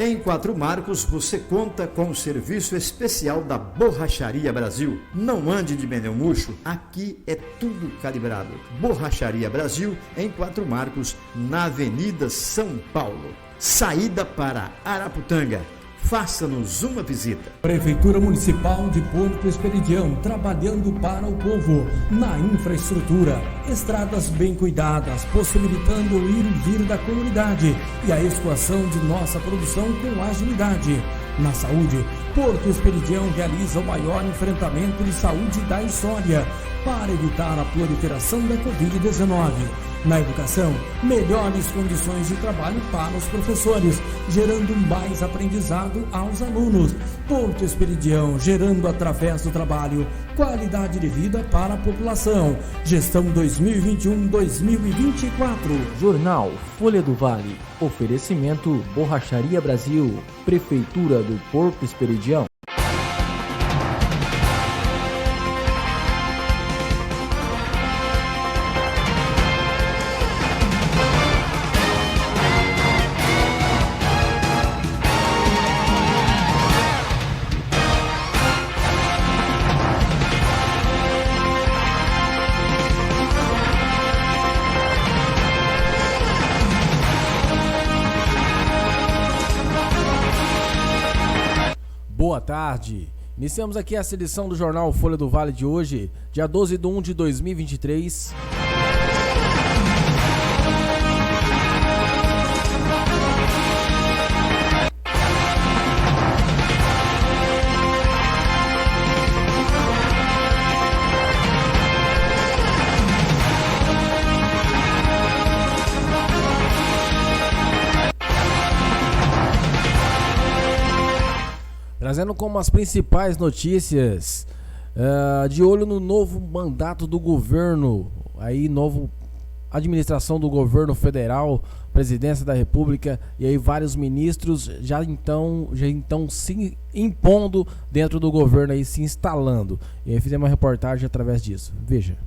Em Quatro Marcos, você conta com o serviço especial da Borracharia Brasil. Não ande de pneu murcho, aqui é tudo calibrado. Borracharia Brasil, em Quatro Marcos, na Avenida São Paulo. Saída para Araputanga. Faça-nos uma visita. Prefeitura Municipal de Porto Esperidião, trabalhando para o povo, na infraestrutura, estradas bem cuidadas, possibilitando o ir e vir da comunidade e a escoação de nossa produção com agilidade. Na saúde, Porto Esperidião realiza o maior enfrentamento de saúde da história para evitar a proliferação da Covid-19. Na educação, melhores condições de trabalho para os professores, gerando mais aprendizado aos alunos. Porto Esperidião, gerando através do trabalho qualidade de vida para a população. Gestão 2021-2024. Jornal Folha do Vale. Oferecimento Borracharia Brasil. Prefeitura do Porto Esperidião. Boa tarde. Iniciamos aqui a edição do Jornal Folha do Vale de hoje, dia 12/1/2023. Trazendo como as principais notícias, de olho no novo mandato do governo, aí novo administração do governo federal, presidência da República, e aí vários ministros já então se impondo dentro do governo, aí se instalando. E aí fizemos uma reportagem através disso. Veja.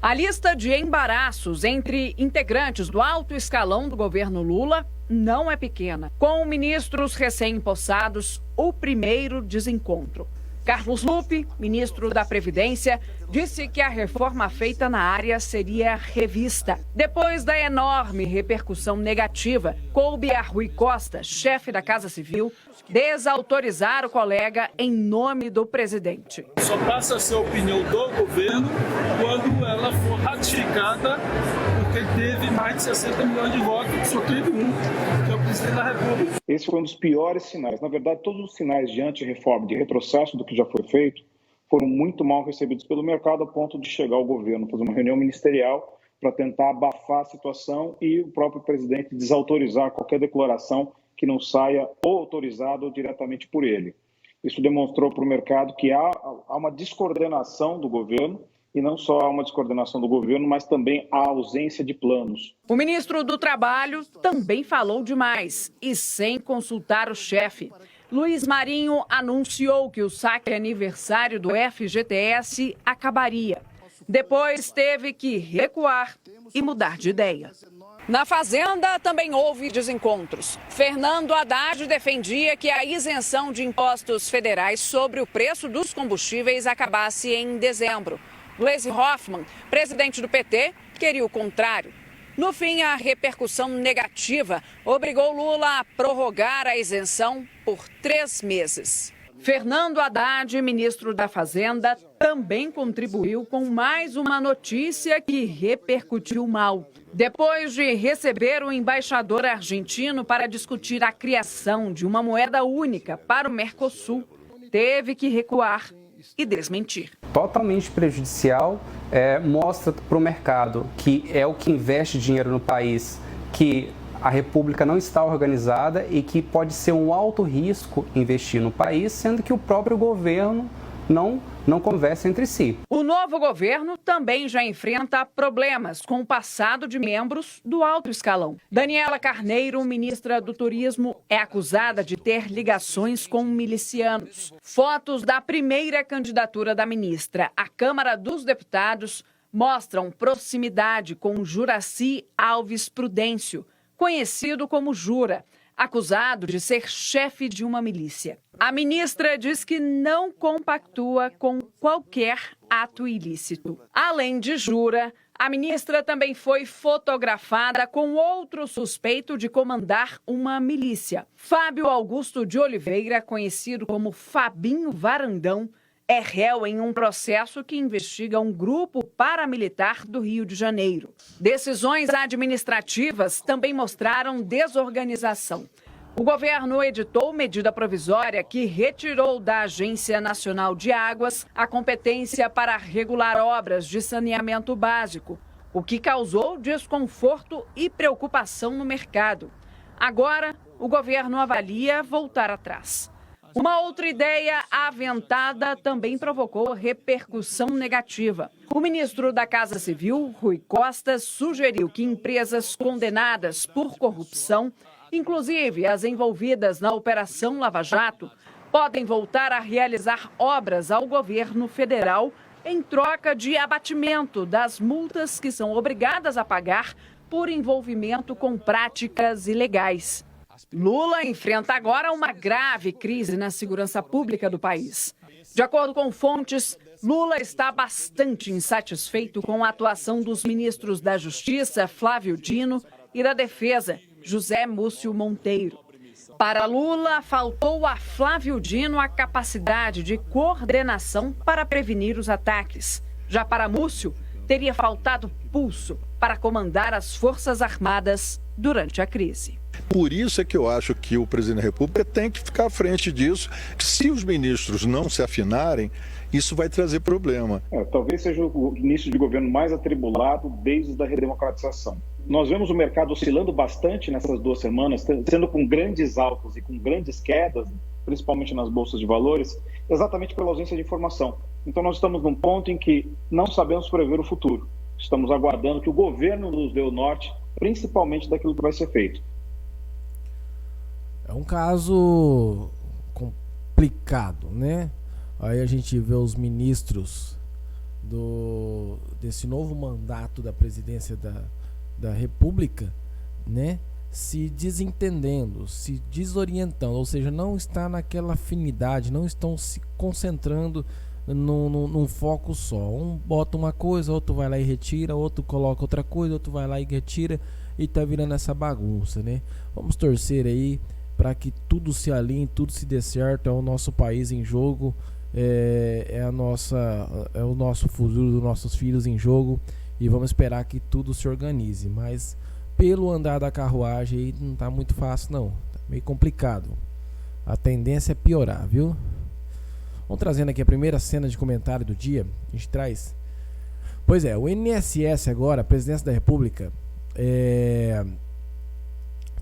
A lista de embaraços entre integrantes do alto escalão do governo Lula não é pequena. Com ministros recém-impossados, o primeiro desencontro. Carlos Lupe, ministro da Previdência, disse que a reforma feita na área seria revista. Depois da enorme repercussão negativa, coube a Rui Costa, chefe da Casa Civil, desautorizar o colega em nome do presidente. Só passa a ser a opinião do governo quando ela for ratificada, porque teve mais de 60 milhões de votos, só teve um, que é o presidente da República. Esse foi um dos piores sinais. Na verdade, todos os sinais de antirreforma, de retrocesso do que já foi feito, foram muito mal recebidos pelo mercado, a ponto de chegar ao governo, fazer uma reunião ministerial para tentar abafar a situação e o próprio presidente desautorizar qualquer declaração que não saia ou autorizada ou diretamente por ele. Isso demonstrou para o mercado que há uma descoordenação do governo, e não só há uma descoordenação do governo, mas também a ausência de planos. O ministro do Trabalho também falou demais e sem consultar o chefe. Luiz Marinho anunciou que o saque aniversário do FGTS acabaria. Depois teve que recuar e mudar de ideia. Na Fazenda também houve desencontros. Fernando Haddad defendia que a isenção de impostos federais sobre o preço dos combustíveis acabasse em dezembro. Gleisi Hoffmann, presidente do PT, queria o contrário. No fim, a repercussão negativa obrigou Lula a prorrogar a isenção por 3 meses. Fernando Haddad, ministro da Fazenda, também contribuiu com mais uma notícia que repercutiu mal. Depois de receber o embaixador argentino para discutir a criação de uma moeda única para o Mercosul, teve que recuar e desmentir. Totalmente prejudicial, mostra para o mercado que é o que investe dinheiro no país, que a República não está organizada e que pode ser um alto risco investir no país, sendo que o próprio governo não conversa entre si. O novo governo também já enfrenta problemas com o passado de membros do alto escalão. Daniela Carneiro, ministra do Turismo, é acusada de ter ligações com milicianos. Fotos da primeira candidatura da ministra à Câmara dos Deputados mostram proximidade com Juraci Alves Prudêncio, conhecido como Jura, acusado de ser chefe de uma milícia. A ministra diz que não compactua com qualquer ato ilícito. Além de Jura, a ministra também foi fotografada com outro suspeito de comandar uma milícia. Fábio Augusto de Oliveira, conhecido como Fabinho Varandão, é réu em um processo que investiga um grupo paramilitar do Rio de Janeiro. Decisões administrativas também mostraram desorganização. O governo editou medida provisória que retirou da Agência Nacional de Águas a competência para regular obras de saneamento básico, o que causou desconforto e preocupação no mercado. Agora, o governo avalia voltar atrás. Uma outra ideia aventada também provocou repercussão negativa. O ministro da Casa Civil, Rui Costa, sugeriu que empresas condenadas por corrupção, inclusive as envolvidas na Operação Lava Jato, podem voltar a realizar obras ao governo federal em troca de abatimento das multas que são obrigadas a pagar por envolvimento com práticas ilegais. Lula enfrenta agora uma grave crise na segurança pública do país. De acordo com fontes, Lula está bastante insatisfeito com a atuação dos ministros da Justiça, Flávio Dino, e da Defesa, José Múcio Monteiro. Para Lula, faltou a Flávio Dino a capacidade de coordenação para prevenir os ataques. Já para Múcio, teria faltado pulso para comandar as Forças Armadas durante a crise. Por isso é que eu acho que o presidente da República tem que ficar à frente disso. Se os ministros não se afinarem, isso vai trazer problema. Talvez seja o início de governo mais atribulado desde a redemocratização. Nós vemos o mercado oscilando bastante nessas 2 semanas, sendo com grandes altos e com grandes quedas, principalmente nas bolsas de valores, exatamente pela ausência de informação. Então nós estamos num ponto em que não sabemos prever o futuro. Estamos aguardando que o governo nos dê o norte, principalmente daquilo que vai ser feito. É um caso complicado, né? Aí a gente vê os ministros desse novo mandato da presidência da República, né? Se desentendendo, se desorientando, ou seja, não está naquela afinidade, não estão se concentrando num foco só. Um bota uma coisa, outro vai lá e retira, outro coloca outra coisa, outro vai lá e retira, e tá virando essa bagunça, né? Vamos torcer aí para que tudo se alinhe, tudo se dê certo. É o nosso país em jogo, é o nosso futuro dos nossos filhos em jogo, e vamos esperar que tudo se organize. Mas pelo andar da carruagem aí não tá muito fácil não, tá meio complicado. A tendência é piorar, viu? Vamos trazendo aqui a primeira cena de comentário do dia. A gente traz. Pois é, o INSS agora, a Presidência da República,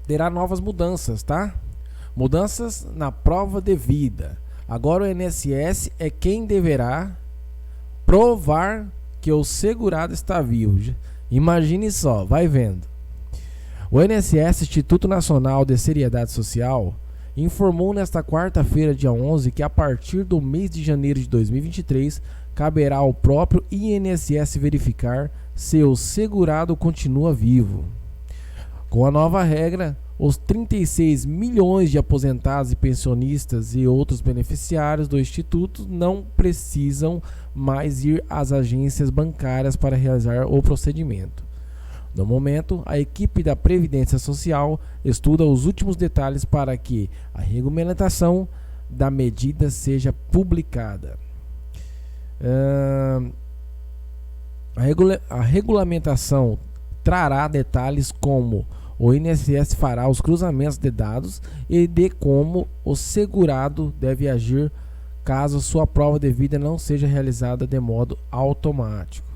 terá novas mudanças, tá? Mudanças na prova de vida. Agora o INSS é quem deverá provar que o segurado está vivo. Imagine só, vai vendo. O INSS, Instituto Nacional de Seriedade Social, informou nesta quarta-feira, dia 11, que a partir do mês de janeiro de 2023, caberá ao próprio INSS verificar se o segurado continua vivo. Com a nova regra, os 36 milhões de aposentados e pensionistas e outros beneficiários do Instituto não precisam mais ir às agências bancárias para realizar o procedimento. No momento, a equipe da Previdência Social estuda os últimos detalhes para que a regulamentação da medida seja publicada. A regulamentação trará detalhes como o INSS fará os cruzamentos de dados e de como o segurado deve agir caso sua prova de vida não seja realizada de modo automático.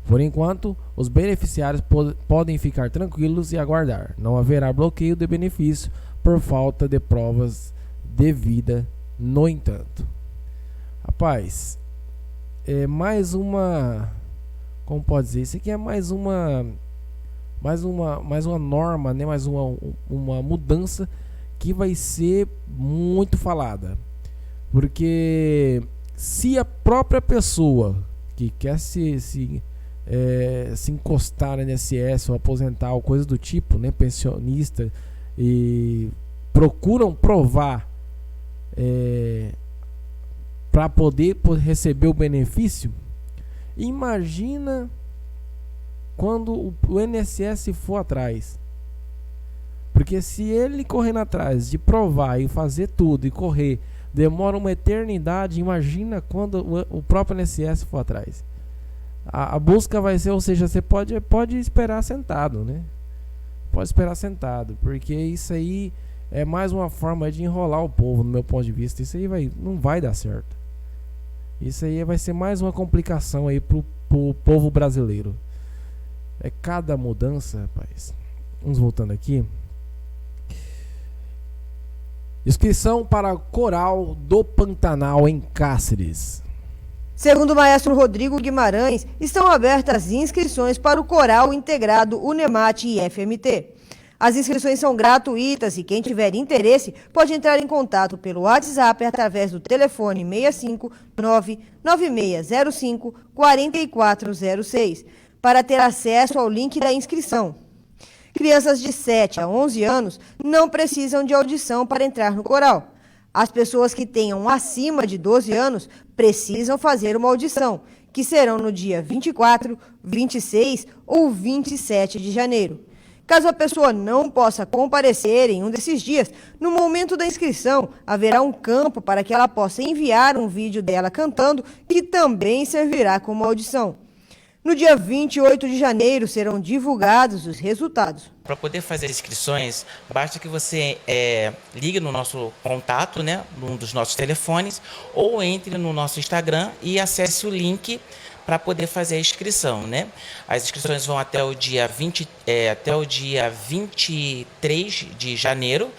Por enquanto, os beneficiários podem ficar tranquilos e aguardar. Não haverá bloqueio de benefício por falta de provas de vida, no entanto. Rapaz, é mais uma... Como pode dizer? Isso aqui é mais uma norma, né? Mais uma mudança que vai ser muito falada. Porque se a própria pessoa que quer se se encostar no INSS ou aposentar ou coisa do tipo, né, pensionista, e procuram provar para poder receber o benefício. Imagina quando o INSS for atrás. Porque se ele correndo atrás de provar e fazer tudo e correr demora uma eternidade, imagina quando o próprio INSS for atrás. A busca vai ser, ou seja, você pode esperar sentado, né? Pode esperar sentado, porque isso aí é mais uma forma de enrolar o povo, no meu ponto de vista. Isso aí não vai dar certo. Isso aí vai ser mais uma complicação aí pro povo brasileiro. É cada mudança, rapaz. Vamos voltando aqui. Inscrição para Coral do Pantanal em Cáceres. Segundo o maestro Rodrigo Guimarães, estão abertas inscrições para o Coral Integrado Unemate e FMT. As inscrições são gratuitas e quem tiver interesse pode entrar em contato pelo WhatsApp através do telefone 659-9605-4406 para ter acesso ao link da inscrição. Crianças de 7 a 11 anos não precisam de audição para entrar no coral. As pessoas que tenham acima de 12 anos precisam fazer uma audição, que serão no dia 24, 26 ou 27 de janeiro. Caso a pessoa não possa comparecer em um desses dias, no momento da inscrição haverá um campo para que ela possa enviar um vídeo dela cantando, que também servirá como audição. No dia 28 de janeiro serão divulgados os resultados. Para poder fazer inscrições, basta que você ligue no nosso contato, né, num dos nossos telefones, ou entre no nosso Instagram e acesse o link para poder fazer a inscrição, né? As inscrições vão até o dia 23 de janeiro,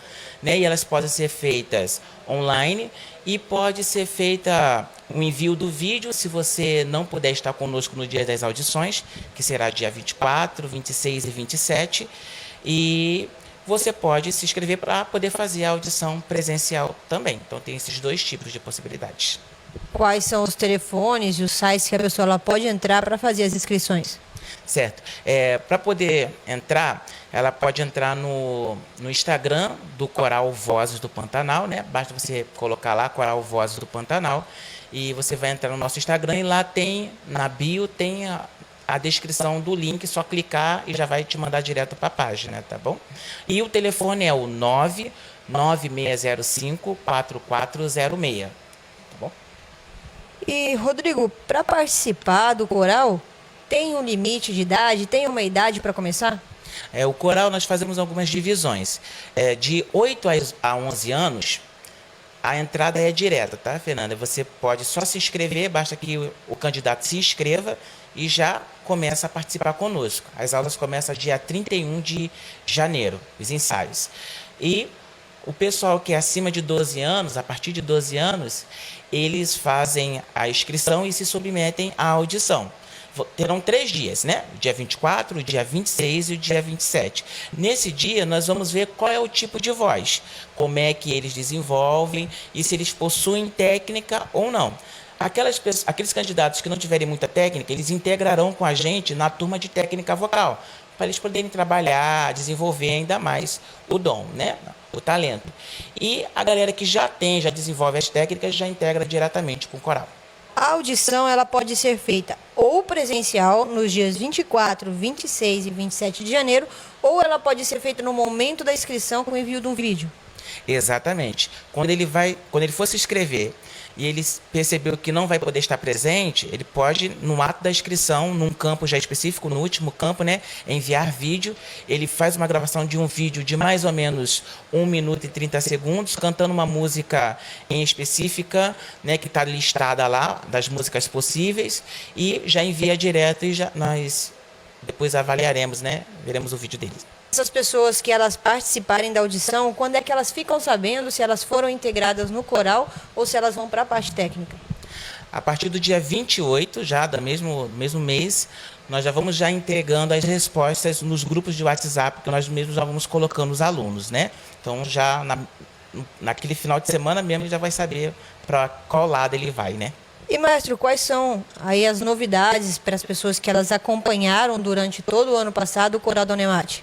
né? E elas podem ser feitas online e pode ser feita o envio do vídeo se você não puder estar conosco no dia das audições, que será dia 24, 26 e 27. E você pode se inscrever para poder fazer a audição presencial também. Então tem esses dois tipos de possibilidades. Quais são os telefones e os sites que a pessoa ela pode entrar para fazer as inscrições? Certo. Para poder entrar, ela pode entrar no Instagram do Coral Vozes do Pantanal, né? Basta você colocar lá Coral Vozes do Pantanal e você vai entrar no nosso Instagram e lá tem, na bio, tem a descrição do link, só clicar e já vai te mandar direto para a página, tá bom? E o telefone é o 99605-4406, tá bom? E, Rodrigo, para participar do coral, tem um limite de idade? Tem uma idade para começar? O coral nós fazemos algumas divisões. De 8 a 11 anos, a entrada é direta, tá, Fernanda? Você pode só se inscrever, basta que o candidato se inscreva e já começa a participar conosco. As aulas começam dia 31 de janeiro, os ensaios. E o pessoal que é acima de 12 anos, a partir de 12 anos, eles fazem a inscrição e se submetem à audição. Terão 3 dias, né? O dia 24, o dia 26 e o dia 27. Nesse dia, nós vamos ver qual é o tipo de voz, como é que eles desenvolvem e se eles possuem técnica ou não. Aqueles candidatos que não tiverem muita técnica, eles integrarão com a gente na turma de técnica vocal, para eles poderem trabalhar, desenvolver ainda mais o dom, né? O talento. E a galera que já desenvolve as técnicas, já integra diretamente com o coral. A audição ela pode ser feita ou presencial nos dias 24, 26 e 27 de janeiro, ou ela pode ser feita no momento da inscrição com o envio de um vídeo. Exatamente. Quando ele for se inscrever e ele percebeu que não vai poder estar presente, ele pode, no ato da inscrição, num campo já específico, no último campo, né, enviar vídeo. Ele faz uma gravação de um vídeo de mais ou menos 1 minuto e 30 segundos, cantando uma música em específica, né, que está listada lá, das músicas possíveis, e já envia direto e nós depois avaliaremos, né, veremos o vídeo dele. Essas pessoas que elas participarem da audição, quando é que elas ficam sabendo se elas foram integradas no coral ou se elas vão para a parte técnica? A partir do dia 28, já do mesmo mês, nós já vamos entregando as respostas nos grupos de WhatsApp, que nós mesmos já vamos colocando os alunos, né? Então, já naquele final de semana mesmo, ele já vai saber para qual lado ele vai, né? E, maestro, quais são aí as novidades para as pessoas que elas acompanharam durante todo o ano passado o Coral Dona Emate?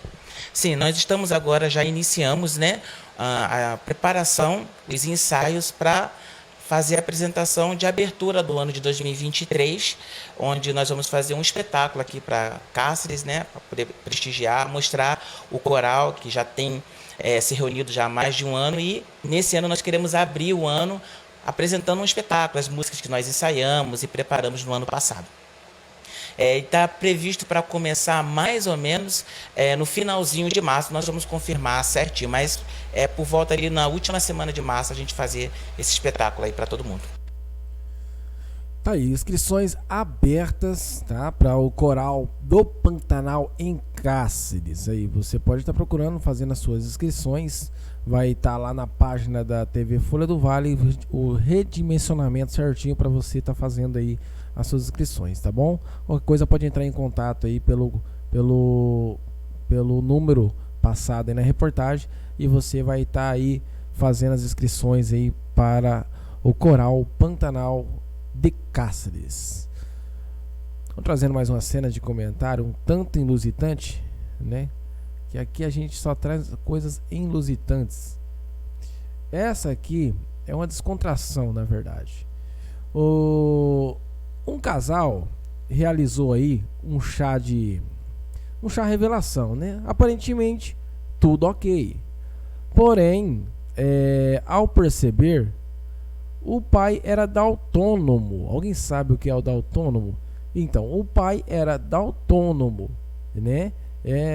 Sim, nós estamos agora, já iniciamos, né, a preparação, os ensaios para fazer a apresentação de abertura do ano de 2023, onde nós vamos fazer um espetáculo aqui para Cáceres, né, para poder prestigiar, mostrar o coral que já tem se reunido já há mais de um ano, e nesse ano nós queremos abrir o ano apresentando um espetáculo, as músicas que nós ensaiamos e preparamos no ano passado. Está previsto para começar mais ou menos no finalzinho de março, nós vamos confirmar certinho, mas por volta ali na última semana de março a gente fazer esse espetáculo aí para todo mundo. Tá aí, inscrições abertas, tá? Para o Coral do Pantanal em Cáceres. Aí você pode estar procurando, fazendo as suas inscrições. Vai estar lá na página da TV Folha do Vale o redimensionamento certinho para você estar fazendo aí as suas inscrições, tá bom? Qualquer coisa pode entrar em contato aí pelo número passado aí na reportagem e você vai estar aí fazendo as inscrições aí para o Coral Pantanal de Cáceres. Estou trazendo mais uma cena de comentário um tanto inusitante, né? Que aqui a gente só traz coisas inusitantes. Essa aqui é uma descontração, na verdade. Um casal realizou aí um chá revelação, né? Aparentemente tudo ok. Porém, ao perceber, o pai era daltônomo. Alguém sabe o que é o daltônomo? Então, o pai era daltônomo, né?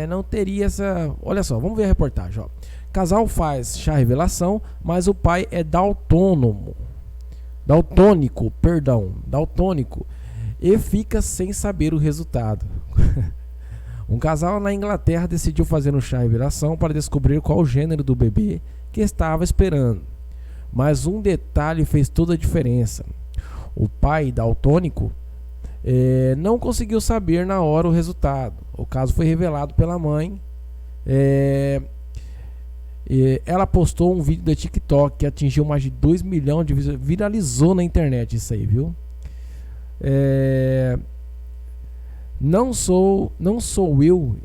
Não teria essa... Olha só, vamos ver a reportagem, ó. Casal faz chá revelação, mas o pai é daltônico, e fica sem saber o resultado. Um casal na Inglaterra decidiu fazer um chá revelação para descobrir qual o gênero do bebê que estava esperando. Mas um detalhe fez toda a diferença. O pai daltônico não conseguiu saber na hora o resultado. O caso foi revelado pela mãe. Ela postou um vídeo do TikTok que atingiu mais de 2 milhões de visualizações. Viralizou na internet isso aí, viu? Não sou eu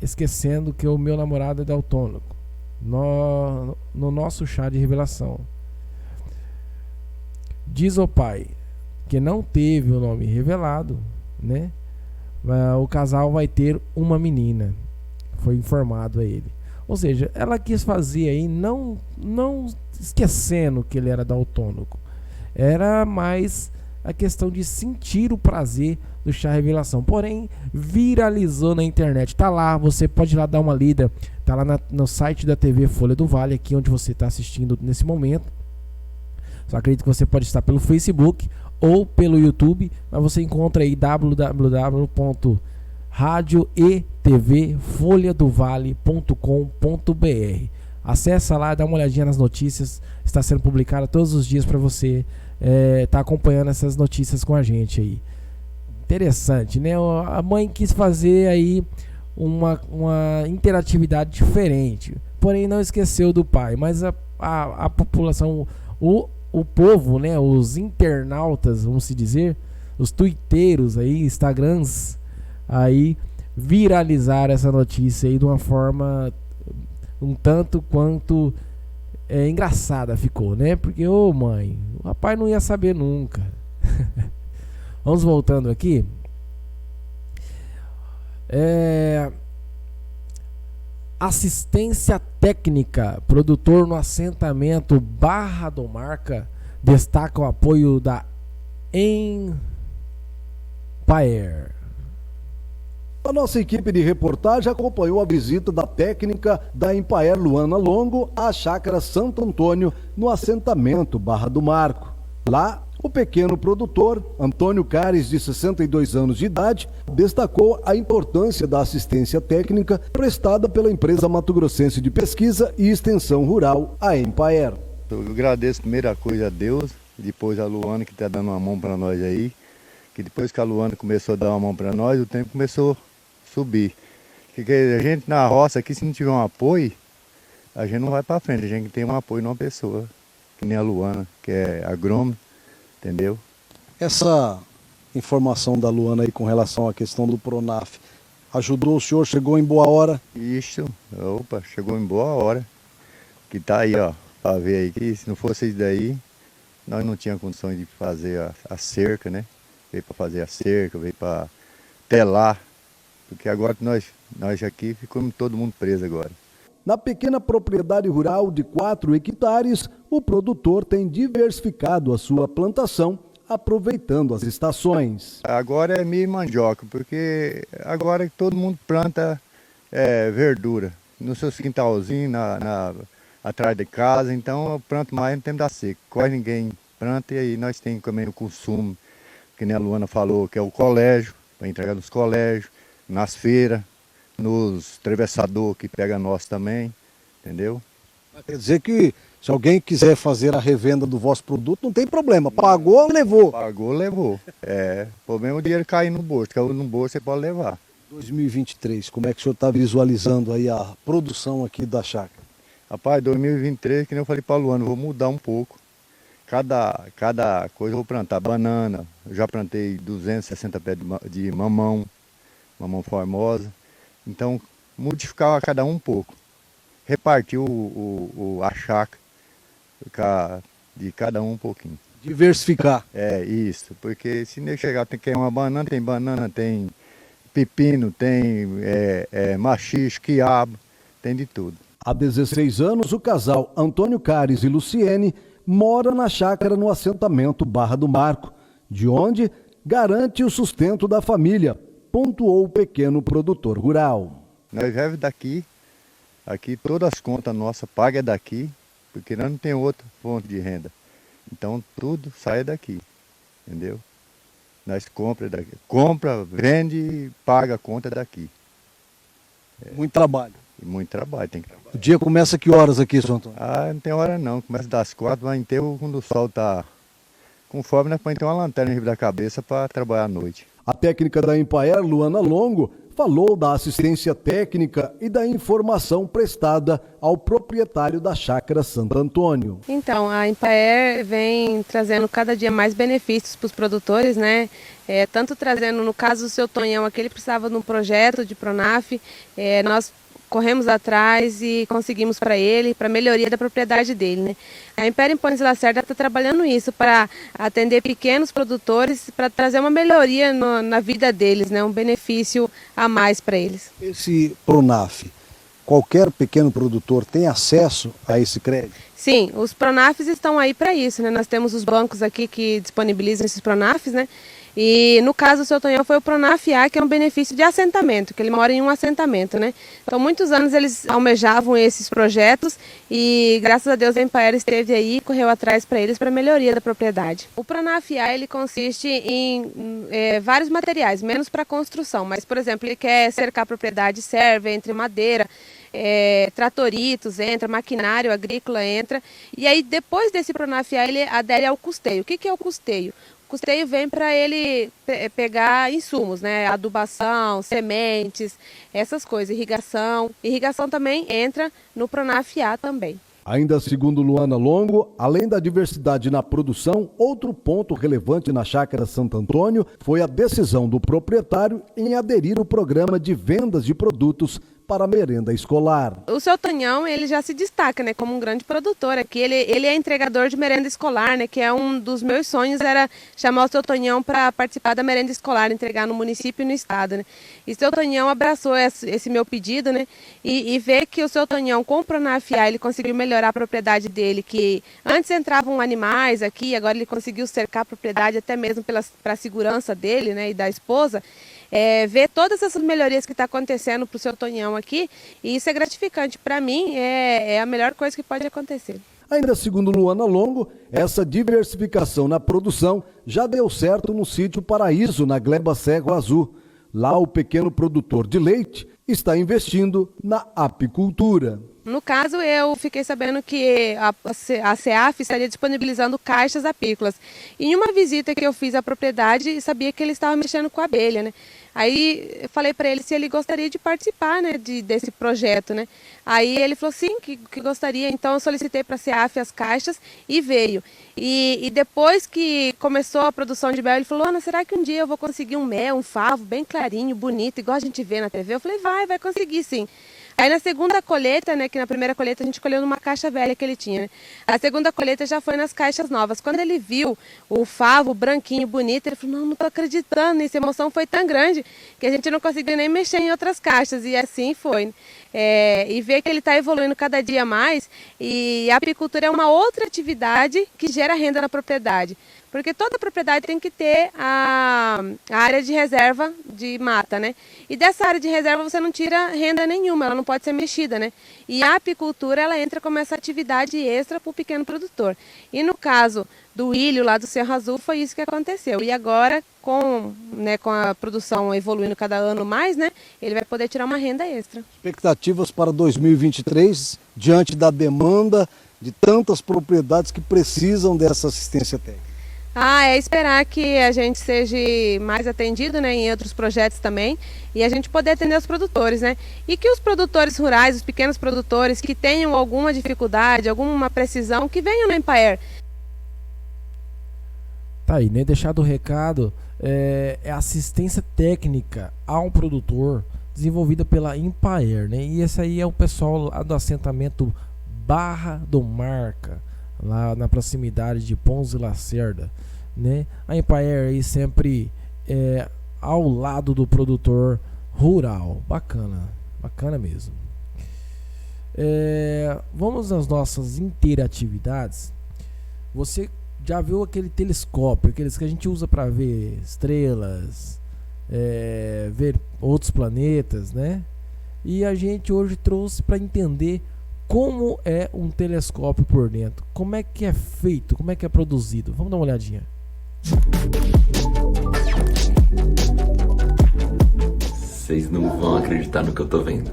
esquecendo que o meu namorado é daltônico. No nosso chá de revelação. Diz o pai que não teve o nome revelado, né? O casal vai ter uma menina. Foi informado a ele. Ou seja, ela quis fazer aí, não esquecendo que ele era daltônico. Era mais a questão de sentir o prazer do chá revelação. Porém, viralizou na internet. Tá lá, você pode ir lá dar uma lida. Tá lá no site da TV Folha do Vale, aqui onde você está assistindo nesse momento. Só acredito que você pode estar pelo Facebook ou pelo YouTube, mas você encontra aí www.radioetvfolhadovale.com.br. Acessa lá, dá uma olhadinha nas notícias, está sendo publicada todos os dias para você estar acompanhando essas notícias com a gente aí. Interessante, né? A mãe quis fazer aí uma interatividade diferente, porém não esqueceu do pai, mas a população, o povo, né, os internautas, vamos se dizer, os twitteiros aí, Instagrams, aí viralizaram essa notícia aí de uma forma um tanto quanto engraçada ficou, né? Porque, mãe, o rapaz não ia saber nunca. Vamos voltando aqui. Assistência técnica, produtor no assentamento Barra do Marca, destaca o apoio da Empire. A nossa equipe de reportagem acompanhou a visita da técnica da Empire Luana Longo à chácara Santo Antônio, no assentamento Barra do Marco. Lá, o pequeno produtor, Antônio Cares, de 62 anos de idade, destacou a importância da assistência técnica prestada pela empresa mato-grossense de pesquisa e extensão rural, a Empire. Eu agradeço primeira coisa a Deus, depois a Luana que está dando uma mão para nós aí, que depois que a Luana começou a dar uma mão para nós, o tempo começou a subir. Porque a gente na roça aqui, se não tiver um apoio, a gente não vai para frente, a gente tem um apoio numa pessoa, que nem a Luana, que é agrônomo. Entendeu? Essa informação da Luana aí com relação à questão do Pronaf ajudou o senhor? Chegou em boa hora? Isso, opa, chegou em boa hora. Que tá aí, ó, pra ver aí, que se não fosse isso daí, nós não tínhamos condições de fazer a cerca, né? Veio para fazer a cerca, veio para telar, porque agora nós aqui ficamos todo mundo preso agora. Na pequena propriedade rural de 4 hectares, o produtor tem diversificado a sua plantação, aproveitando as estações. Agora é milho e mandioca, porque agora todo mundo planta verdura no seu quintalzinho, atrás de casa, então eu planto mais no tempo da seca. Quase ninguém planta e aí nós temos também o consumo, que nem a Luana falou, que é o colégio, para entregar nos colégios, nas feiras, nos travessador que pega nós também, entendeu? Quer dizer que se alguém quiser fazer a revenda do vosso produto, não tem problema. Pagou, levou. Pagou, levou. O problema é o dinheiro cair no bolso. Caiu no bolso, você pode levar. 2023, como é que o senhor está visualizando aí a produção aqui da chácara? Rapaz, 2023, que nem eu falei para o Luana, vou mudar um pouco. Cada coisa eu vou plantar. Banana, eu já plantei 260 pés de mamão formosa. Então, modificar a cada um pouco. Repartir a chácara de cada um pouquinho. Diversificar. É, isso. Porque se nem chegar, tem que uma banana, tem pepino, tem maxixe, quiabo, tem de tudo. Há 16 anos, o casal Antônio Cares e Luciene mora na chácara no assentamento Barra do Marco, de onde garante o sustento da família, pontuou o pequeno produtor rural. Nós vivemos daqui, aqui todas as contas nossas pagas daqui, porque nós não temos outra fonte de renda. Então tudo sai daqui, entendeu? Nós compra, vende e paga a conta daqui. Muito trabalho. Muito trabalho, tem que trabalhar. O dia começa que horas aqui, Sr. Antônio? Não tem hora não, começa das 4, vai inteiro quando o sol está conforme, nós podemos ter uma lanterna em cima da cabeça para trabalhar à noite. A técnica da Empaer, Luana Longo, falou da assistência técnica e da informação prestada ao proprietário da chácara Santo Antônio. Então, a Empaer vem trazendo cada dia mais benefícios para os produtores, né? Tanto trazendo, no caso do seu Tonhão, aqui ele precisava de um projeto de Pronaf, nós corremos atrás e conseguimos para ele, para a melhoria da propriedade dele, né? A Império em Pônis Lacerda está trabalhando isso para atender pequenos produtores, para trazer uma melhoria na vida deles, né? Um benefício a mais para eles. Esse Pronaf, qualquer pequeno produtor tem acesso a esse crédito? Sim, os Pronafs estão aí para isso, né? Nós temos os bancos aqui que disponibilizam esses Pronafs, né? E no caso do seu Tonhão foi o Pronaf A, que é um benefício de assentamento, que ele mora em um assentamento, né? Então muitos anos eles almejavam esses projetos e graças a Deus a Empaer esteve aí e correu atrás para eles para melhoria da propriedade. O Pronaf A ele consiste em vários materiais, menos para construção, mas por exemplo ele quer cercar a propriedade, serve entre madeira, tratoritos entra, maquinário agrícola entra, e aí depois desse Pronaf A ele adere ao custeio. O que é o custeio? O custeio vem para ele pegar insumos, né? Adubação, sementes, essas coisas, irrigação. Irrigação também entra no Pronaf A também. Ainda segundo Luana Longo, além da diversidade na produção, outro ponto relevante na chácara Santo Antônio foi a decisão do proprietário em aderir ao programa de vendas de produtos para a merenda escolar. O seu Tonhão, ele já se destaca, né, como um grande produtor aqui. Ele é entregador de merenda escolar, né, que é um dos meus sonhos, era chamar o seu Tonhão para participar da merenda escolar, entregar no município e no estado, né. E o seu Tonhão abraçou esse meu pedido, né, e ver que o seu Tonhão, com o Pronaf A, ele conseguiu melhorar a propriedade dele, que antes entravam animais aqui, agora ele conseguiu cercar a propriedade até mesmo para a segurança dele, né, e da esposa. Ver todas essas melhorias que está acontecendo para o seu Tonhão aqui, e isso é gratificante. Para mim, é a melhor coisa que pode acontecer. Ainda segundo Luana Longo, essa diversificação na produção já deu certo no sítio Paraíso, na Gleba Cego Azul. Lá o pequeno produtor de leite está investindo na apicultura. No caso, eu fiquei sabendo que a CEAF estaria disponibilizando caixas apícolas. Em uma visita que eu fiz à propriedade, sabia que ele estava mexendo com abelha, né? Aí eu falei para ele se ele gostaria de participar, né, desse projeto, né? Aí ele falou sim, que gostaria. Então eu solicitei para a CEAF as caixas e veio. E depois que começou a produção de mel, ele falou: Ana, será que um dia eu vou conseguir um mel, um favo bem clarinho, bonito, igual a gente vê na TV? Eu falei: vai conseguir sim. Aí na segunda colheita, né, que na primeira colheita a gente colheu numa caixa velha que ele tinha, né? A segunda colheita já foi nas caixas novas. Quando ele viu o favo branquinho, bonito, ele falou: não tô acreditando nisso. A emoção foi tão grande que a gente não conseguiu nem mexer em outras caixas. E assim foi. E ver que ele está evoluindo cada dia mais. E a apicultura é uma outra atividade que gera renda na propriedade. Porque toda propriedade tem que ter a área de reserva de mata, né? E dessa área de reserva você não tira renda nenhuma, ela não pode ser mexida, né? E a apicultura, ela entra como essa atividade extra para o pequeno produtor. E no caso do ilho lá do Cerro Azul, foi isso que aconteceu. E agora, com a produção evoluindo cada ano mais, né? Ele vai poder tirar uma renda extra. Expectativas para 2023, diante da demanda de tantas propriedades que precisam dessa assistência técnica. É esperar que a gente seja mais atendido, né, em outros projetos também, e a gente poder atender os produtores, né? E que os produtores rurais, os pequenos produtores que tenham alguma dificuldade, alguma precisão, que venham na Empaer. Tá aí, né? Deixado o recado, é assistência técnica ao produtor desenvolvida pela Empaer, né? E esse aí é o pessoal lá do assentamento Barra do Marca, lá na proximidade de Ponce e Lacerda, né? A Empaer aí sempre ao lado do produtor rural. Bacana mesmo. Vamos às nossas interatividades. Você já viu aquele telescópio, aqueles que a gente usa para ver estrelas, ver outros planetas, né? E a gente hoje trouxe para entender como é um telescópio por dentro, como é que é feito, como é que é produzido. Vamos dar uma olhadinha. Vocês não vão acreditar no que eu tô vendo.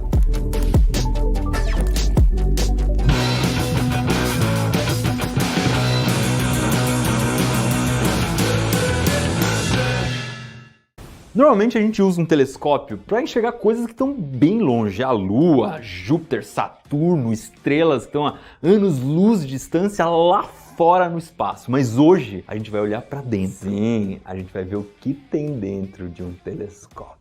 Normalmente a gente usa um telescópio para enxergar coisas que estão bem longe, a Lua, Júpiter, Saturno, estrelas que estão a anos-luz de distância lá fora no espaço. Mas hoje a gente vai olhar para dentro. Sim, a gente vai ver o que tem dentro de um telescópio.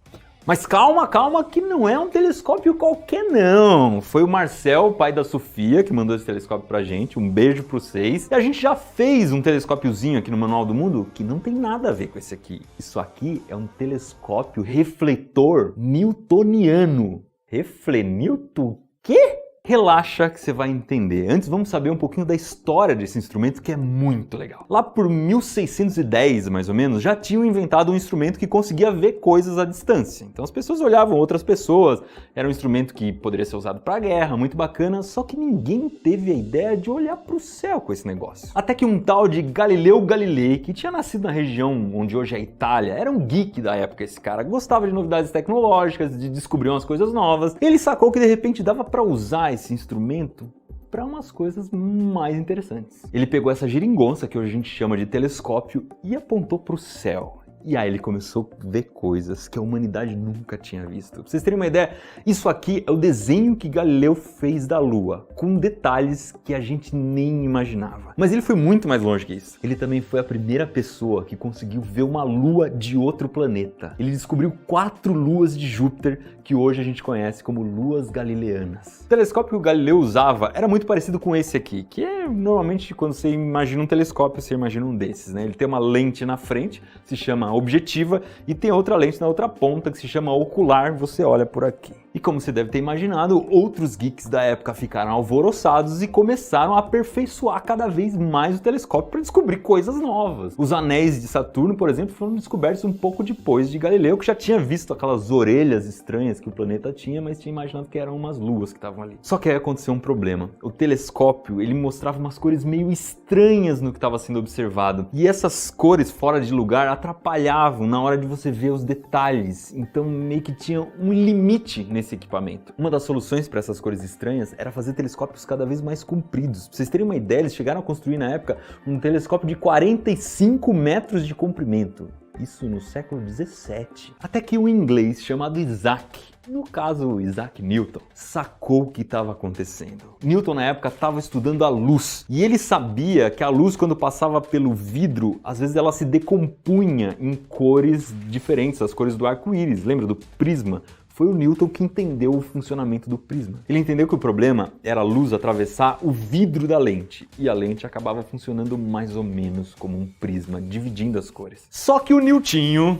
Mas calma que não é um telescópio qualquer não. Foi o Marcel, pai da Sofia, que mandou esse telescópio pra gente. Um beijo pra vocês. E a gente já fez um telescópiozinho aqui no Manual do Mundo que não tem nada a ver com esse aqui. Isso aqui é um telescópio refletor newtoniano. Newton? Quê? Relaxa que você vai entender. Antes vamos saber um pouquinho da história desse instrumento, que é muito legal. Lá por 1610, mais ou menos, já tinham inventado um instrumento que conseguia ver coisas à distância. Então as pessoas olhavam outras pessoas, era um instrumento que poderia ser usado para guerra, muito bacana, só que ninguém teve a ideia de olhar para o céu com esse negócio. Até que um tal de Galileu Galilei, que tinha nascido na região onde hoje é a Itália, era um geek da época esse cara, gostava de novidades tecnológicas, de descobrir umas coisas novas. Ele sacou que de repente dava para usar esse instrumento para umas coisas mais interessantes. Ele pegou essa geringonça, que hoje a gente chama de telescópio, e apontou para o céu. E aí ele começou a ver coisas que a humanidade nunca tinha visto. Pra vocês terem uma ideia, isso aqui é o desenho que Galileu fez da Lua, com detalhes que a gente nem imaginava. Mas ele foi muito mais longe que isso. Ele também foi a primeira pessoa que conseguiu ver uma lua de outro planeta. Ele descobriu 4 luas de Júpiter, que hoje a gente conhece como luas galileanas. O telescópio que o Galileu usava era muito parecido com esse aqui, que é normalmente quando você imagina um telescópio, você imagina um desses, né? Ele tem uma lente na frente, se chama objetiva, e tem outra lente na outra ponta que se chama ocular, você olha por aqui. E como você deve ter imaginado, outros geeks da época ficaram alvoroçados e começaram a aperfeiçoar cada vez mais o telescópio para descobrir coisas novas. Os anéis de Saturno, por exemplo, foram descobertos um pouco depois de Galileu, que já tinha visto aquelas orelhas estranhas que o planeta tinha, mas tinha imaginado que eram umas luas que estavam ali. Só que aí aconteceu um problema. O telescópio, ele mostrava umas cores meio estranhas no que estava sendo observado. E essas cores fora de lugar atrapalhavam na hora de você ver os detalhes. Então meio que tinha um limite nesse esse equipamento. Uma das soluções para essas cores estranhas era fazer telescópios cada vez mais compridos. Pra vocês terem uma ideia, eles chegaram a construir na época um telescópio de 45 metros de comprimento. Isso no século 17. Até que um inglês chamado Isaac, no caso Isaac Newton, sacou o que estava acontecendo. Newton na época estava estudando a luz e ele sabia que a luz, quando passava pelo vidro, às vezes ela se decompunha em cores diferentes, as cores do arco-íris. Lembra do prisma? Foi o Newton que entendeu o funcionamento do prisma. Ele entendeu que o problema era a luz atravessar o vidro da lente, e a lente acabava funcionando mais ou menos como um prisma, dividindo as cores. Só que o Newtinho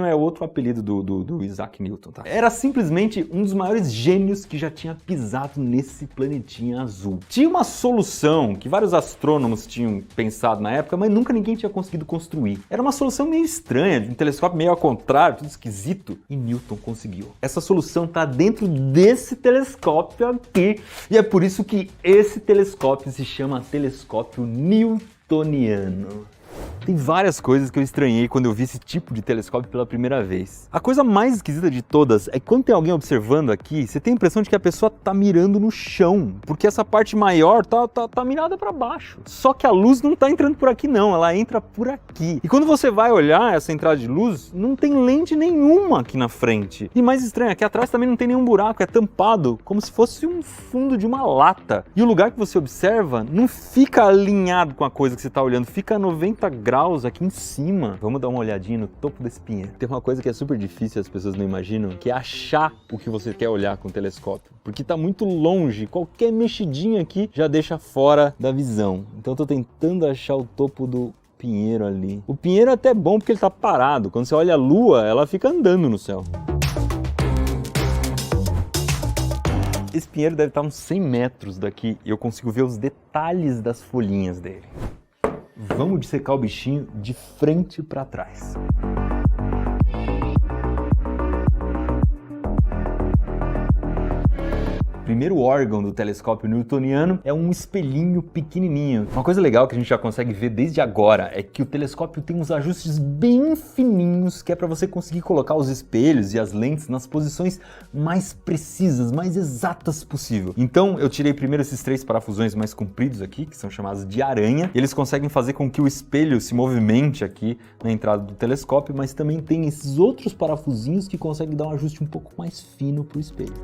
é outro apelido do Isaac Newton, tá? Era simplesmente um dos maiores gênios que já tinha pisado nesse planetinha azul. Tinha uma solução que vários astrônomos tinham pensado na época, mas nunca ninguém tinha conseguido construir. Era uma solução meio estranha, de um telescópio meio ao contrário, tudo esquisito, e Newton conseguiu. Essa solução está dentro desse telescópio aqui, e é por isso que esse telescópio se chama telescópio newtoniano. Tem várias coisas que eu estranhei quando eu vi esse tipo de telescópio pela primeira vez. A coisa mais esquisita de todas é que quando tem alguém observando aqui, você tem a impressão de que a pessoa tá mirando no chão, porque essa parte maior tá mirada para baixo. Só que a luz não tá entrando por aqui não, ela entra por aqui. E quando você vai olhar essa entrada de luz, não tem lente nenhuma aqui na frente. E mais estranho, aqui atrás também não tem nenhum buraco, é tampado, como se fosse um fundo de uma lata. E o lugar que você observa não fica alinhado com a coisa que você tá olhando, fica a 90 graus aqui em cima. Vamos dar uma olhadinha no topo desse pinheiro. Tem uma coisa que é super difícil, as pessoas não imaginam, que é achar o que você quer olhar com o telescópio, porque tá muito longe, qualquer mexidinha aqui já deixa fora da visão. Então eu tô tentando achar o topo do pinheiro ali. O pinheiro é até bom porque ele tá parado, quando você olha a lua, ela fica andando no céu. Esse pinheiro deve estar uns 100 metros daqui e eu consigo ver os detalhes das folhinhas dele. Vamos dissecar o bichinho de frente para trás. O primeiro órgão do telescópio newtoniano é um espelhinho pequenininho. Uma coisa legal que a gente já consegue ver desde agora é que o telescópio tem uns ajustes bem fininhos, que é para você conseguir colocar os espelhos e as lentes nas posições mais precisas, mais exatas possível. Então eu tirei primeiro esses 3 parafusões mais compridos aqui, que são chamados de aranha. Eles conseguem fazer com que o espelho se movimente aqui na entrada do telescópio, mas também tem esses outros parafusinhos que conseguem dar um ajuste um pouco mais fino para o espelho.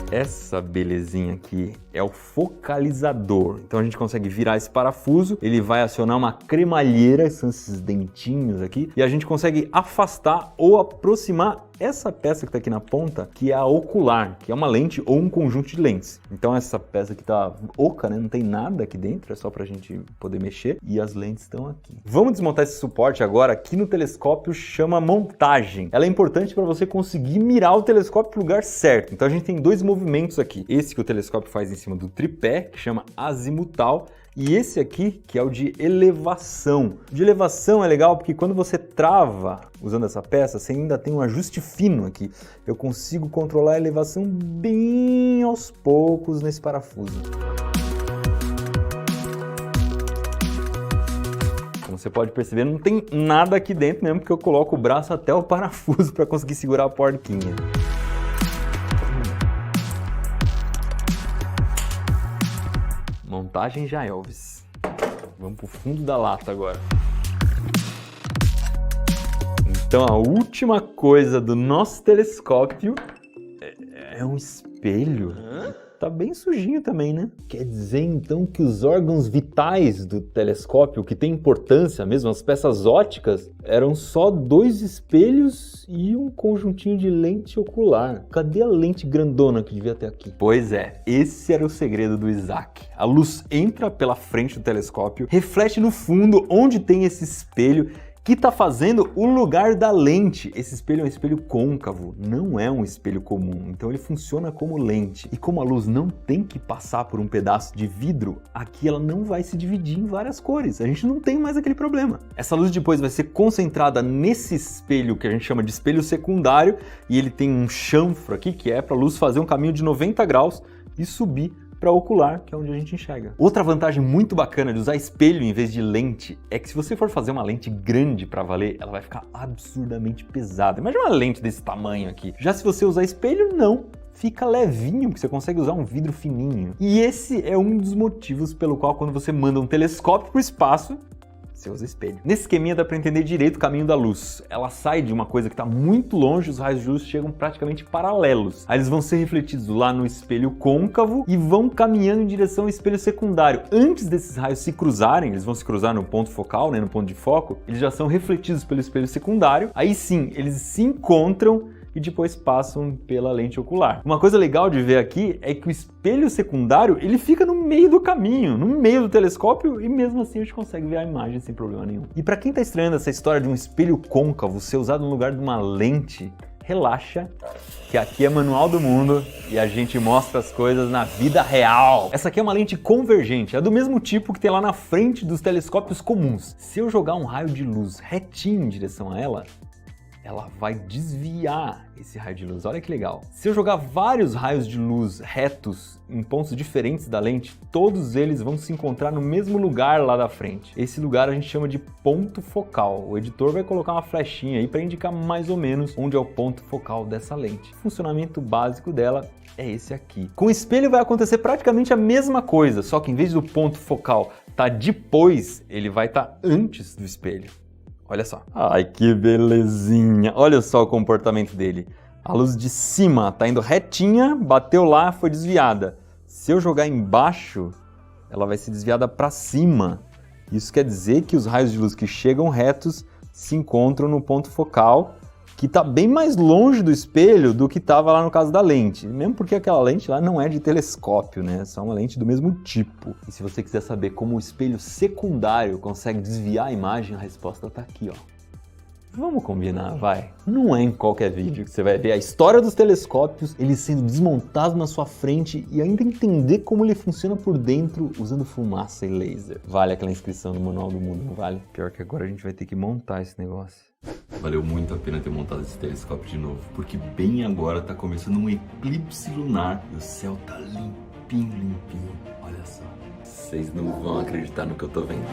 Essa belezinha aqui é o focalizador. Então a gente consegue virar esse parafuso, ele vai acionar uma cremalheira, são esses dentinhos aqui, e a gente consegue afastar ou aproximar essa peça que está aqui na ponta, que é a ocular, que é uma lente ou um conjunto de lentes. Então essa peça aqui tá oca, né? Não tem nada aqui dentro, é só pra gente poder mexer, e as lentes estão aqui. Vamos desmontar esse suporte agora. Aqui no telescópio chama montagem. Ela é importante para você conseguir mirar o telescópio pro lugar certo. Então a gente tem 2 movimentos aqui. Esse que o telescópio faz em cima do tripé, que chama azimutal, e esse aqui, que é o de elevação. O de elevação é legal porque quando você trava usando essa peça, você ainda tem um ajuste fino aqui. Eu consigo controlar a elevação bem aos poucos nesse parafuso. Como você pode perceber, não tem nada aqui dentro mesmo, porque eu coloco o braço até o parafuso para conseguir segurar a porquinha. Montagem já Elvis. Vamos pro fundo da lata agora. Então a última coisa do nosso telescópio é um espelho. Tá bem sujinho também, né? Quer dizer então que os órgãos vitais do telescópio, que tem importância mesmo, as peças ópticas, eram só 2 espelhos e um conjuntinho de lente ocular. Cadê a lente grandona que devia ter aqui? Pois é, esse era o segredo do Isaac. A luz entra pela frente do telescópio, reflete no fundo onde tem esse espelho, que está fazendo o lugar da lente. Esse espelho é um espelho côncavo, não é um espelho comum, então ele funciona como lente. E como a luz não tem que passar por um pedaço de vidro, aqui ela não vai se dividir em várias cores, a gente não tem mais aquele problema. Essa luz depois vai ser concentrada nesse espelho que a gente chama de espelho secundário, e ele tem um chanfro aqui que é para a luz fazer um caminho de 90 graus e subir para ocular, que é onde a gente enxerga. Outra vantagem muito bacana de usar espelho em vez de lente é que se você for fazer uma lente grande para valer, ela vai ficar absurdamente pesada. Imagina uma lente desse tamanho aqui. Já se você usar espelho, não. Fica levinho, porque você consegue usar um vidro fininho. E esse é um dos motivos pelo qual quando você manda um telescópio para o espaço, você usa espelho. Nesse esqueminha dá para entender direito o caminho da luz. Ela sai de uma coisa que está muito longe, os raios de luz chegam praticamente paralelos. Aí eles vão ser refletidos lá no espelho côncavo e vão caminhando em direção ao espelho secundário. Antes desses raios se cruzarem, eles vão se cruzar no ponto focal, né, no ponto de foco, eles já são refletidos pelo espelho secundário. Aí sim, eles se encontram e depois passam pela lente ocular. Uma coisa legal de ver aqui é que o espelho secundário ele fica no meio do caminho, no meio do telescópio, e mesmo assim a gente consegue ver a imagem sem problema nenhum. E para quem está estranhando essa história de um espelho côncavo ser usado no lugar de uma lente, relaxa, que aqui é Manual do Mundo e a gente mostra as coisas na vida real. Essa aqui é uma lente convergente, é do mesmo tipo que tem lá na frente dos telescópios comuns. Se eu jogar um raio de luz retinho em direção a ela vai desviar esse raio de luz. Olha que legal. Se eu jogar vários raios de luz retos em pontos diferentes da lente, todos eles vão se encontrar no mesmo lugar lá da frente. Esse lugar a gente chama de ponto focal. O editor vai colocar uma flechinha aí para indicar mais ou menos onde é o ponto focal dessa lente. O funcionamento básico dela é esse aqui. Com o espelho vai acontecer praticamente a mesma coisa, só que em vez do ponto focal estar depois, ele vai estar antes do espelho. Olha só. Ai, que belezinha. Olha só o comportamento dele. A luz de cima tá indo retinha, bateu lá, foi desviada. Se eu jogar embaixo, ela vai ser desviada para cima. Isso quer dizer que os raios de luz que chegam retos se encontram no ponto focal, que está bem mais longe do espelho do que estava lá no caso da lente. Mesmo porque aquela lente lá não é de telescópio, né? É só uma lente do mesmo tipo. E se você quiser saber como o espelho secundário consegue desviar a imagem, a resposta está aqui, ó. Vamos combinar, vai. Não é em qualquer vídeo que você vai ver a história dos telescópios, eles sendo desmontados na sua frente e ainda entender como ele funciona por dentro usando fumaça e laser. Vale aquela inscrição no Manual do Mundo, não vale? Pior que agora a gente vai ter que montar esse negócio. Valeu muito a pena ter montado esse telescópio de novo, porque bem agora tá começando um eclipse lunar e o céu tá limpinho, limpinho. Olha só. Vocês não vão acreditar no que eu tô vendo.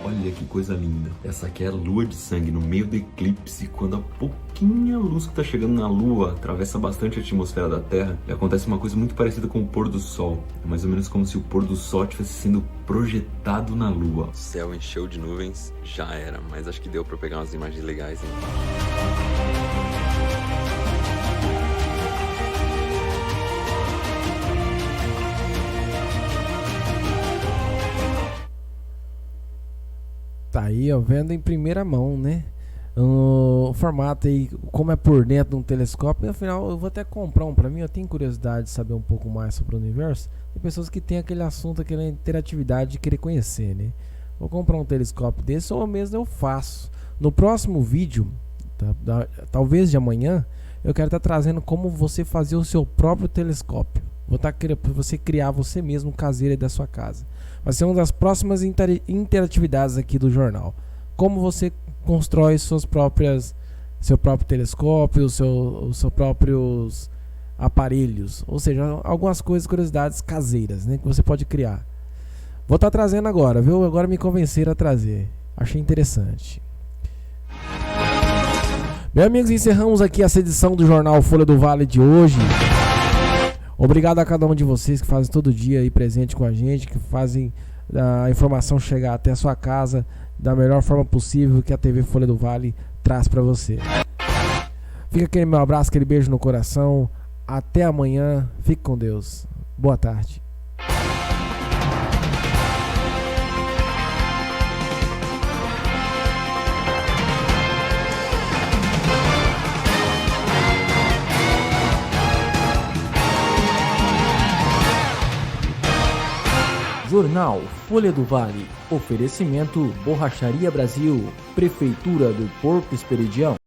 Olha que coisa linda. Essa aqui é a lua de sangue no meio do eclipse, quando a pouquinha luz que tá chegando na lua atravessa bastante a atmosfera da Terra, e acontece uma coisa muito parecida com o pôr do sol. É mais ou menos como se o pôr do sol estivesse sendo projetado na lua. O céu encheu de nuvens, já era, mas acho que deu pra pegar umas imagens legais, hein? Tá aí, ó, vendo em primeira mão, né? O formato aí, como é por dentro de um telescópio. Afinal, eu vou até comprar um pra mim. Eu tenho curiosidade de saber um pouco mais sobre o universo. Tem pessoas que têm aquele assunto, aquela interatividade de querer conhecer, né? Vou comprar um telescópio desse, ou mesmo eu faço. No próximo vídeo, talvez de amanhã, eu quero estar trazendo como você fazer o seu próprio telescópio. Vou estar querendo você criar você mesmo caseiro aí da sua casa. Vai ser uma das próximas interatividades aqui do jornal. Como você constrói seu próprio telescópio, os seus próprios aparelhos. Ou seja, algumas coisas, curiosidades caseiras, né, que você pode criar. Vou estar trazendo agora, viu? Agora me convenceram a trazer. Achei interessante. Meus amigos, encerramos aqui essa edição do Jornal Folha do Vale de hoje. Obrigado a cada um de vocês que fazem todo dia aí presente com a gente, que fazem a informação chegar até a sua casa da melhor forma possível que a TV Folha do Vale traz para você. Fica aquele meu abraço, aquele beijo no coração. Até amanhã. Fique com Deus. Boa tarde. Jornal Folha do Vale. Oferecimento Borracharia Brasil. Prefeitura do Porto Esperidião.